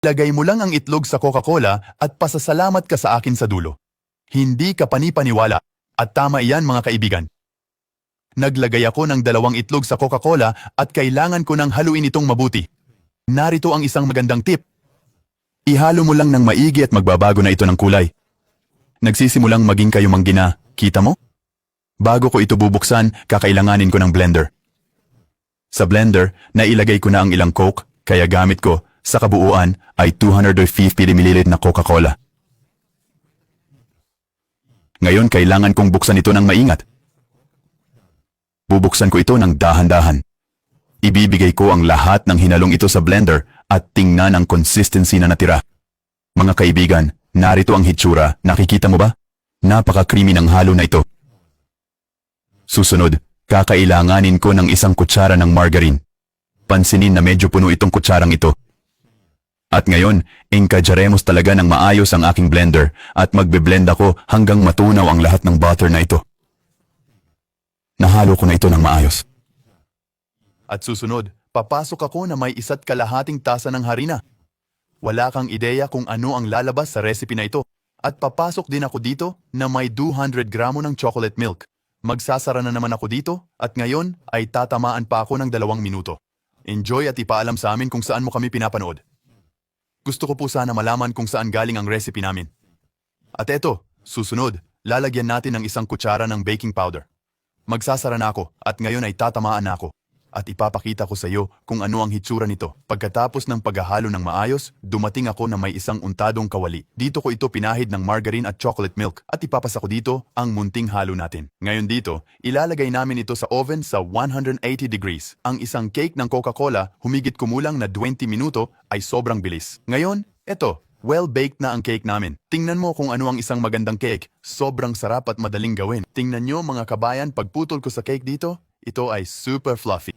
Lagay mo lang ang itlog sa Coca-Cola at pasasalamat ka sa akin sa dulo. Hindi ka panipaniwala. At tama iyan mga kaibigan. Naglagay ako ng 2 itlog sa Coca-Cola at kailangan ko nang haluin itong mabuti. Narito ang isang magandang tip. Ihalo mo lang ng maigi at magbabago na ito ng kulay. Nagsisimulang maging kayo manggina, kita mo? Bago ko ito bubuksan, kakailanganin ko ng blender. Sa blender, nailagay ko na ang ilang Coke, kaya gamit ko, sa kabuuan, ay 250 ml na Coca-Cola. Ngayon kailangan kong buksan ito ng maingat. Bubuksan ko ito ng dahan-dahan. Ibibigay ko ang lahat ng hinalong ito sa blender at tingnan ang consistency na natira. Mga kaibigan, narito ang hitsura, nakikita mo ba? Napaka-creamy ng halo na ito. Susunod, kakailanganin ko ng 1 kutsara ng margarine. Pansinin na medyo puno itong kutsarang ito. At ngayon, engkadyaremos talaga ng maayos ang aking blender at magbe-blend ako hanggang matunaw ang lahat ng butter na ito. Nahalo ko na ito ng maayos. At susunod, papasok ako na may 1 kalahating tasa ng harina. Wala kang ideya kung ano ang lalabas sa recipe na ito. At papasok din ako dito na may 200 gramo ng chocolate milk. Magsasara na naman ako dito at ngayon ay tatamaan pa ako ng 2 minuto. Enjoy at ipaalam sa amin kung saan mo kami pinapanood. Gusto ko po sana malaman kung saan galing ang recipe namin. At eto, susunod, lalagyan natin ng 1 kutsara ng baking powder. Magsasara na ako at ngayon ay tatamaan na ako. At ipapakita ko sa iyo kung ano ang hitsura nito. Pagkatapos ng paghahalo ng maayos, dumating ako na may 1 untadong kawali. Dito ko ito pinahid ng margarine at chocolate milk at ipapasa ko dito ang munting halo natin. Ngayon dito, ilalagay namin ito sa oven sa 180 degrees. Ang isang cake ng Coca-Cola, humigit kumulang na 20 minuto ay sobrang bilis. Ngayon, eto, well-baked na ang cake namin. Tingnan mo kung ano ang isang magandang cake. Sobrang sarap at madaling gawin. Tingnan nyo mga kabayan, pagputol ko sa cake dito, ito ay super fluffy.